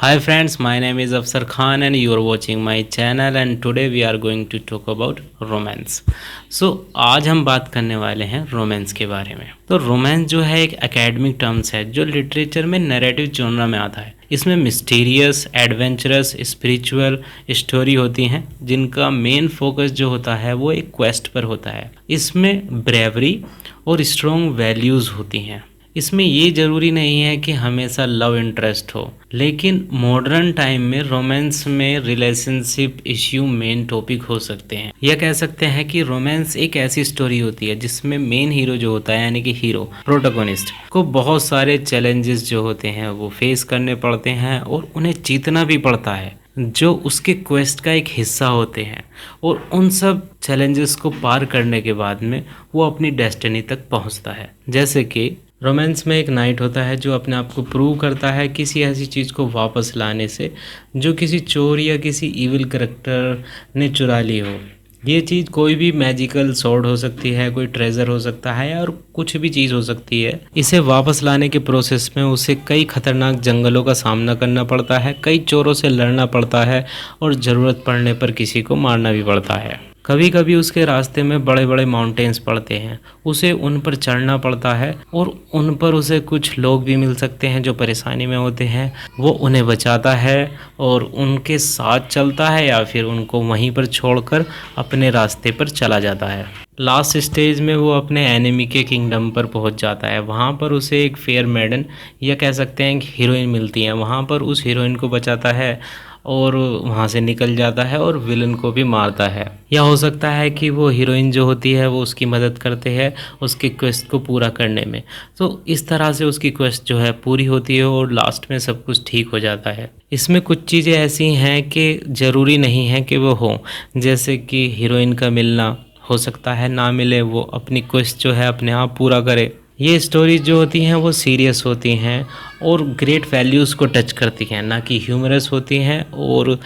Hi friends, my name is Afsar Khan and you are watching my channel and today we are going to talk about romance. So आज हम बात करने वाले हैं romance के बारे में। तो रोमांस जो है एक एकेडमिक टर्म्स है जो लिटरेचर में नैरेटिव जॉनरा में आता है। इसमें मिस्टीरियस, एडवेंचरस, स्पिरिचुअल स्टोरी होती हैं जिनका मेन फोकस जो होता है वो एक क्वेस्ट पर होता है। इसमें ब्रेवरी और स्ट्रॉन्ग वैल्यूज़ होती हैं। इसमें ये ज़रूरी नहीं है कि हमेशा लव इंटरेस्ट हो, लेकिन मॉडर्न टाइम में रोमांस में रिलेशनशिप इश्यू मेन टॉपिक हो सकते हैं। यह कह सकते हैं कि रोमांस एक ऐसी स्टोरी होती है जिसमें मेन हीरो जो होता है यानी कि हीरो प्रोटोगोनिस्ट को बहुत सारे चैलेंजेस जो होते हैं वो फेस करने पड़ते हैं और उन्हें जीतना भी पड़ता है जो उसके क्वेस्ट का एक हिस्सा होते हैं। और उन सब चैलेंजेस को पार करने के बाद में वो अपनी डेस्टिनी तक पहुंचता है। जैसे कि रोमांस में एक नाइट होता है जो अपने आप को प्रूव करता है किसी ऐसी चीज़ को वापस लाने से जो किसी चोर या किसी इविल करैक्टर ने चुरा ली हो। ये चीज़ कोई भी मैजिकल स्वॉर्ड हो सकती है, कोई ट्रेजर हो सकता है और कुछ भी चीज़ हो सकती है। इसे वापस लाने के प्रोसेस में उसे कई खतरनाक जंगलों का सामना करना पड़ता है, कई चोरों से लड़ना पड़ता है और ज़रूरत पड़ने पर किसी को मारना भी पड़ता है। कभी कभी उसके रास्ते में बड़े बड़े माउंटेन्स पड़ते हैं, उसे उन पर चढ़ना पड़ता है और उन पर उसे कुछ लोग भी मिल सकते हैं जो परेशानी में होते हैं। वो उन्हें बचाता है और उनके साथ चलता है या फिर उनको वहीं पर छोड़कर अपने रास्ते पर चला जाता है। लास्ट स्टेज में वो अपने एनिमी के किंगडम पर पहुंच जाता है। वहाँ पर उसे एक फेयर मेडन या कह सकते हैं कि हीरोइन मिलती है। वहाँ पर उस हीरोइन को बचाता है और वहाँ से निकल जाता है और विलन को भी मारता है। या हो सकता है कि वो हीरोइन जो होती है वो उसकी मदद करते हैं उसकी क्वेस्ट को पूरा करने में। तो इस तरह से उसकी क्वेस्ट जो है पूरी होती है और लास्ट में सब कुछ ठीक हो जाता है। इसमें कुछ चीज़ें ऐसी हैं कि ज़रूरी नहीं है कि वो हो, जैसे कि हीरोइन का मिलना हो सकता है ना मिले, वो अपनी क्वेस्ट जो है अपने आप पूरा करे। ये स्टोरीज जो होती हैं वो सीरियस होती हैं और ग्रेट वैल्यूज़ को टच करती हैं, ना कि ह्यूमरस होती हैं और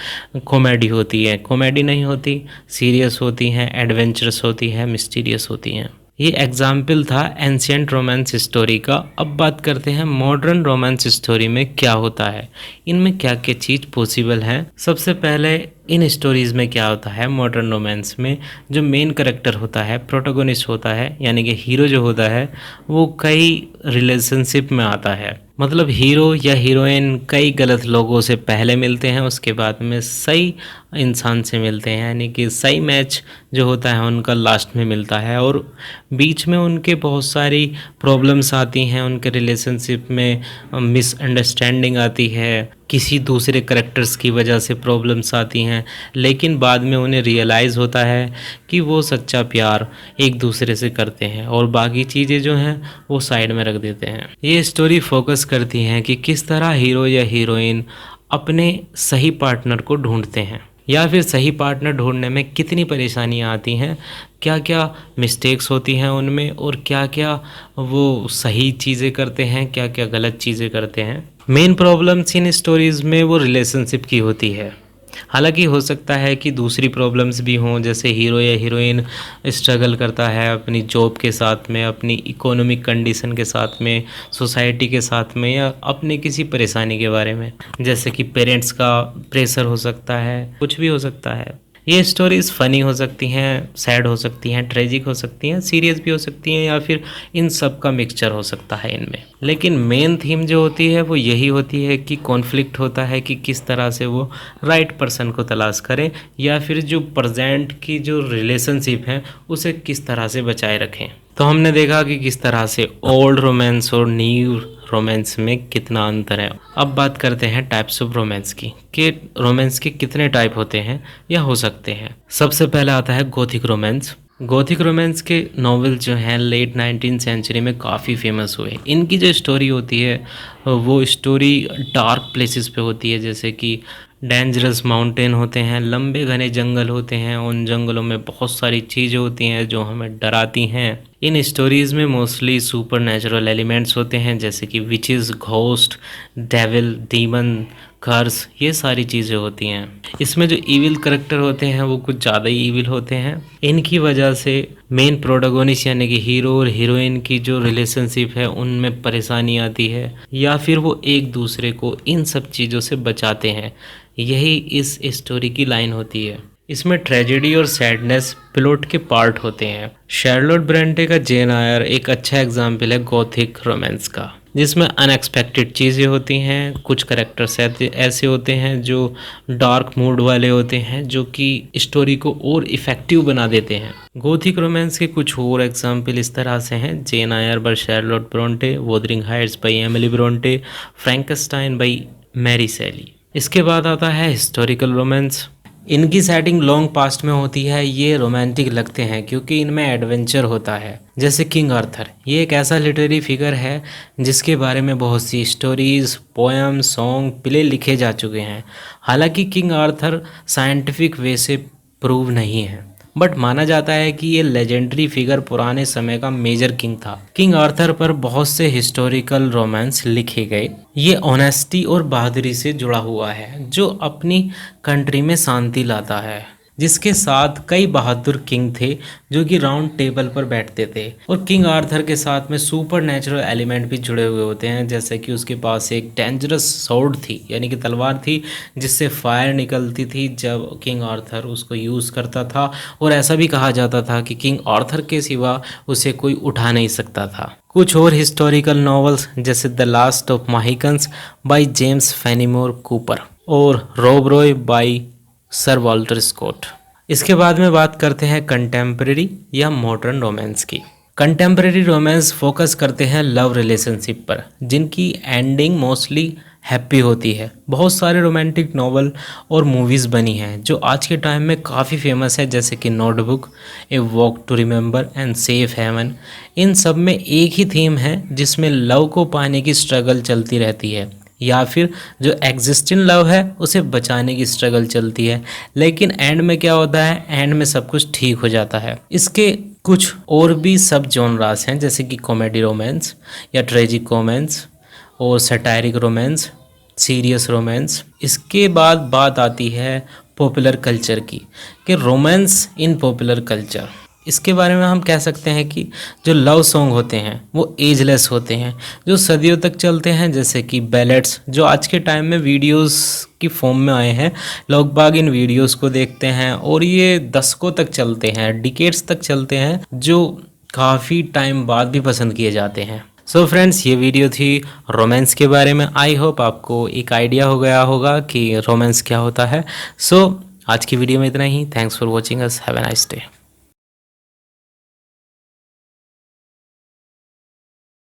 कॉमेडी होती है। कॉमेडी नहीं होती, सीरियस होती हैं, एडवेंचरस होती है, मिस्टीरियस होती हैं। ये एग्जाम्पल था एंशियंट रोमांस स्टोरी का। अब बात करते हैं मॉडर्न रोमांस स्टोरी में क्या होता है, इनमें क्या क्या चीज़ पॉसिबल है। सबसे पहले इन स्टोरीज़ में क्या होता है मॉडर्न रोमांस में, जो मेन करेक्टर होता है, प्रोटोगोनिस्ट होता है यानी कि हीरो जो होता है वो कई रिलेशनशिप में आता है। मतलब हीरो या हीरोइन कई गलत लोगों से पहले मिलते हैं, उसके बाद में सही इंसान से मिलते हैं यानी कि सही मैच जो होता है उनका लास्ट में मिलता है। और बीच में उनके बहुत सारी प्रॉब्लम्स आती हैं, उनके रिलेशनशिप में मिसअंडरस्टैंडिंग आती है, किसी दूसरे करेक्टर्स की वजह से प्रॉब्लम्स आती हैं, लेकिन बाद में उन्हें रियलाइज़ होता है कि वो सच्चा प्यार एक दूसरे से करते हैं और बाकी चीज़ें जो हैं वो साइड में रख देते हैं। ये स्टोरी फोकस करती हैं कि किस तरह हीरो या हीरोइन अपने सही पार्टनर को ढूंढते हैं या फिर सही पार्टनर ढूंढने में कितनी परेशानियां आती हैं, क्या क्या मिस्टेक्स होती हैं उनमें और क्या क्या वो सही चीज़ें करते हैं, क्या क्या गलत चीज़ें करते हैं। मेन प्रॉब्लम्स इन स्टोरीज़ में वो रिलेशनशिप की होती है। हालांकि हो सकता है कि दूसरी प्रॉब्लम्स भी हों, जैसे हीरो या हीरोइन स्ट्रगल करता है अपनी जॉब के साथ में, अपनी इकोनॉमिक कंडीशन के साथ में, सोसाइटी के साथ में, या अपनी किसी परेशानी के बारे में, जैसे कि पेरेंट्स का प्रेशर हो सकता है, कुछ भी हो सकता है। ये स्टोरीज़ फ़नी हो सकती हैं, सैड हो सकती हैं, ट्रेजिक हो सकती हैं, सीरियस भी हो सकती हैं या फिर इन सब का मिक्सचर हो सकता है इनमें। लेकिन मेन थीम जो होती है वो यही होती है कि कॉन्फ्लिक्ट होता है कि किस तरह से वो राइट पर्सन को तलाश करें या फिर जो प्रेजेंट की जो रिलेशनशिप है उसे किस तरह से बचाए रखें। तो हमने देखा कि किस तरह से ओल्ड रोमांस और न्यू रोमांस में कितना अंतर है। अब बात करते हैं टाइप्स ऑफ रोमांस की, कि रोमांस के कितने टाइप होते हैं या हो सकते हैं। सबसे पहले आता है गोथिक रोमांस। गोथिक रोमांस के नॉवेल जो हैं लेट 19th सेंचुरी में काफ़ी फेमस हुए। इनकी जो स्टोरी होती है वो स्टोरी डार्क प्लेसेस पे होती है, जैसे कि डेंजरस माउंटेन होते हैं, लंबे घने जंगल होते हैं, उन जंगलों में बहुत सारी चीज़ें होती हैं जो हमें डराती हैं। इन स्टोरीज़ में मोस्टली सुपर नेचुरल एलिमेंट्स होते हैं, जैसे कि विचेस, घोस्ट, डेविल, डीमन, कर्स, ये सारी चीज़ें होती हैं। इसमें जो इविल करेक्टर होते हैं वो कुछ ज़्यादा ही इविल होते हैं। इनकी वजह से मेन प्रोटोगोनिस्ट यानी कि हीरो और हीरोइन की जो रिलेशनशिप है उनमें परेशानी आती है, या फिर वो एक दूसरे को इन सब चीज़ों से बचाते हैं। यही इस स्टोरी की लाइन होती है। इसमें ट्रेजेडी और सैडनेस प्लॉट के पार्ट होते हैं। शार्लोट ब्रंटे का जेन आयर एक अच्छा एग्जाम्पल है गॉथिक रोमांस का, जिसमें अनएक्सपेक्टेड चीज़ें होती हैं। कुछ करेक्टर्स ऐसे होते हैं जो डार्क मूड वाले होते हैं, जो कि स्टोरी को और इफ़ेक्टिव बना देते हैं। गॉथिक रोमांस के कुछ और एग्जाम्पल इस तरह से हैं: Jane Eyre by Charlotte Bronte, Wuthering Heights by Emily Bronte, Frankenstein by Mary Shelley. इसके बाद आता है हिस्टोरिकल रोमांस। इनकी सेटिंग लॉन्ग पास्ट में होती है। ये रोमांटिक लगते हैं क्योंकि इनमें एडवेंचर होता है। जैसे किंग आर्थर, ये एक ऐसा लिटरेरी फिगर है जिसके बारे में बहुत सी स्टोरीज, पोएम, सॉन्ग, प्ले लिखे जा चुके हैं। हालांकि किंग आर्थर साइंटिफिक वे से प्रूव नहीं है, बट माना जाता है कि ये लेजेंडरी फिगर पुराने समय का मेजर किंग था। किंग आर्थर पर बहुत से हिस्टोरिकल रोमांस लिखे गए। ये ऑनेस्टी और बहादुरी से जुड़ा हुआ है, जो अपनी कंट्री में शांति लाता है, जिसके साथ कई बहादुर किंग थे जो कि राउंड टेबल पर बैठते थे। और किंग आर्थर के साथ में सुपर नेचुरल एलिमेंट भी जुड़े हुए होते हैं, जैसे कि उसके पास एक डेंजरस स्वॉर्ड थी, यानी कि तलवार थी जिससे फायर निकलती थी जब किंग आर्थर उसको यूज़ करता था। और ऐसा भी कहा जाता था कि किंग आर्थर के सिवा उसे कोई उठा नहीं सकता था। कुछ और हिस्टोरिकल नॉवेल्स जैसे the last of Mohicans by James Fenimore Cooper और Rob Roy by Sir Walter Scott. इसके बाद में बात करते हैं कंटेम्प्रेरी या मॉडर्न रोमांस की। कंटेम्प्रेरी रोमांस फोकस करते हैं लव रिलेशनशिप पर, जिनकी एंडिंग मोस्टली हैप्पी होती है। बहुत सारे रोमांटिक नॉवल और मूवीज़ बनी हैं जो आज के टाइम में काफ़ी फेमस है, जैसे कि Notebook, A Walk to Remember and Safe Haven. इन सब में एक ही थीम है जिसमें लव को पाने की स्ट्रगल चलती रहती है, या फिर जो एग्जिस्टिंग लव है उसे बचाने की स्ट्रगल चलती है। लेकिन एंड में क्या होता है, एंड में सब कुछ ठीक हो जाता है। इसके कुछ और भी सब जॉनरास हैं, जैसे कि कॉमेडी रोमांस या ट्रेजिक रोमांस और सटायरिक रोमांस, सीरियस रोमांस। इसके बाद बात आती है पॉपुलर कल्चर की, कि रोमांस इन पॉपुलर कल्चर। इसके बारे में हम कह सकते हैं कि जो लव सॉन्ग होते हैं वो एजलेस होते हैं, जो सदियों तक चलते हैं, जैसे कि बैलेट्स, जो आज के टाइम में वीडियोस की फॉर्म में आए हैं। लोग बाग इन वीडियोस को देखते हैं और ये दशकों तक चलते हैं, डिकेड्स तक चलते हैं, जो काफ़ी टाइम बाद भी पसंद किए जाते हैं। सो फ्रेंड्स, ये वीडियो थी रोमांस के बारे में। आई होप आपको एक आइडिया हो गया होगा कि रोमांस क्या होता है। सो आज की वीडियो में इतना ही। Thanks for watching us. Have a nice day.